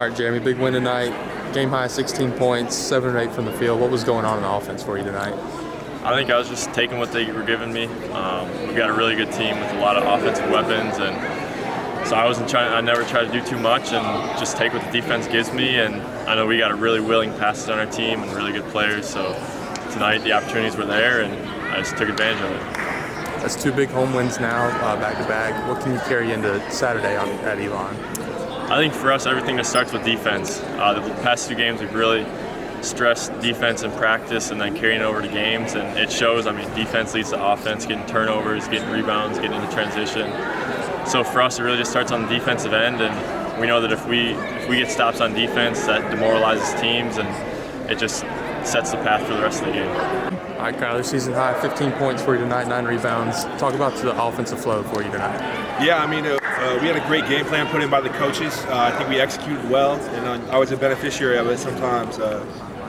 All right, Jeremy, big win tonight. Game high 16 points, 7 or 8 from the field. What was going on in the offense for you tonight? I think I was just taking what they were giving me. We got a really good team with a lot of offensive weapons, and so I never try to do too much and just take what the defense gives me. And I know we got a really willing passer on our team and really good players. So tonight the opportunities were there, and I just took advantage of it. That's 2 big home wins now, back to back. What can you carry into Saturday at Elon? I think for us, everything just starts with defense. The past 2 games, we've really stressed defense in practice and then carrying it over to games, and it shows. I mean, defense leads to offense, getting turnovers, getting rebounds, getting into transition. So for us, it really just starts on the defensive end, and we know that if we get stops on defense, that demoralizes teams, and it just sets the path for the rest of the game. All right, Kyler, season high, 15 points for you tonight, 9 rebounds. Talk about the offensive flow for you tonight. Yeah, I mean, we had a great game plan put in by the coaches. I think we executed well, and I was a beneficiary of it sometimes.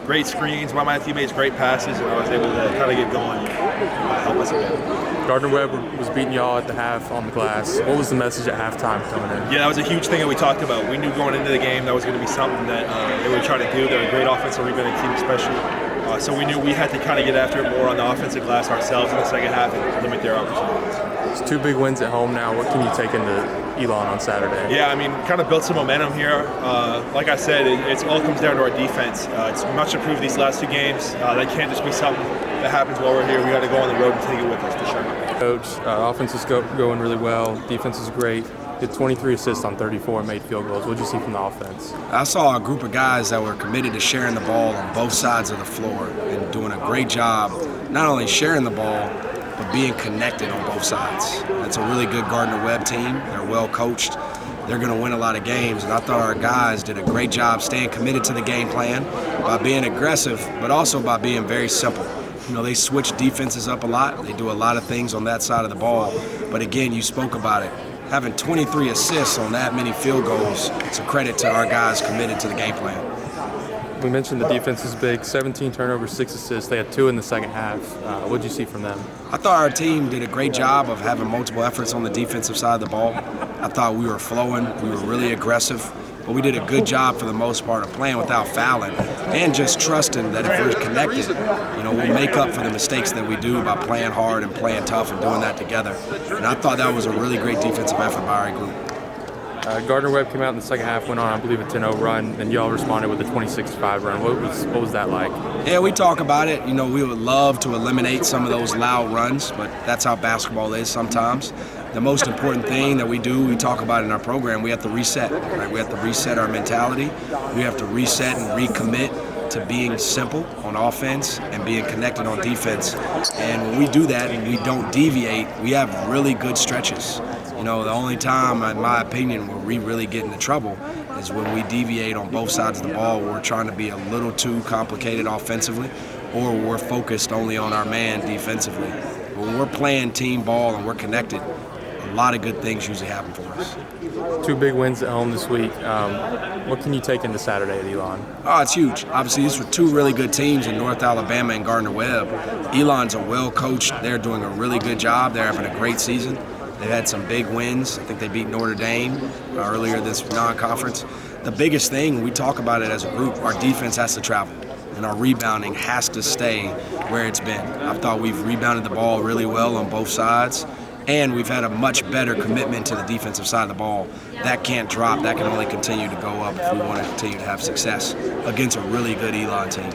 Great screens by my teammates, great passes, and I was able to kind of get going and help us a bit. Gardner-Webb was beating y'all at the half on the glass. What was the message at halftime coming in? Yeah, that was a huge thing that we talked about. We knew going into the game that was going to be something that they would try to do. They're a great offensive rebounding team, especially. So we knew we had to kind of get after it more on the offensive glass ourselves in the second half and limit their opportunities. It's 2 big wins at home now. What can you take into Elon on Saturday? Yeah, I mean, kind of built some momentum here. Like I said, it all comes down to our defense. It's much improved these last 2 games. That can't just be something that happens while we're here. We got to go on the road and take it with us for sure. Coach, offense is going really well. Defense is great. Did 23 assists on 34 made field goals. What did you see from the offense? I saw a group of guys that were committed to sharing the ball on both sides of the floor and doing a great job, not only sharing the ball, but being connected on both sides. That's a really good Gardner-Webb team. They're well coached. They're going to win a lot of games, and I thought our guys did a great job staying committed to the game plan by being aggressive, but also by being very simple. You know, they switch defenses up a lot. They do a lot of things on that side of the ball. But again, you spoke about it. Having 23 assists on that many field goals, it's a credit to our guys committed to the game plan. We mentioned the defense is big, 17 turnovers, 6 assists. They had 2 in the second half. What did you see from them? I thought our team did a great job of having multiple efforts on the defensive side of the ball. I thought we were flowing, we were really aggressive, but we did a good job for the most part of playing without fouling and just trusting that if we're connected, we'll make up for the mistakes that we do by playing hard and playing tough and doing that together. And I thought that was a really great defensive effort by our group. Gardner-Webb came out in the second half, went on, I believe, a 10-0 run, and y'all responded with a 26-5 run. What was that like? Yeah, we talk about it. We would love to eliminate some of those loud runs, but that's how basketball is sometimes. The most important thing that we do, we talk about in our program, we have to reset. Right? We have to reset our mentality. We have to reset and recommit to being simple on offense and being connected on defense. And when we do that and we don't deviate, we have really good stretches. The only time, in my opinion, where we really get into trouble is when we deviate on both sides of the ball. We're trying to be a little too complicated offensively, or we're focused only on our man defensively. But when we're playing team ball and we're connected, a lot of good things usually happen for us. 2 big wins at home this week. What can you take into Saturday at Elon? Oh, it's huge. Obviously, these were 2 really good teams in North Alabama and Gardner-Webb. Elon's are well coached. They're doing a really good job. They're having a great season. They've had some big wins. I think they beat Notre Dame earlier this non-conference. The biggest thing, we talk about it as a group, our defense has to travel, and our rebounding has to stay where it's been. I thought we've rebounded the ball really well on both sides, and we've had a much better commitment to the defensive side of the ball. That can't drop. That can only continue to go up if we want to continue to have success against a really good Elon team.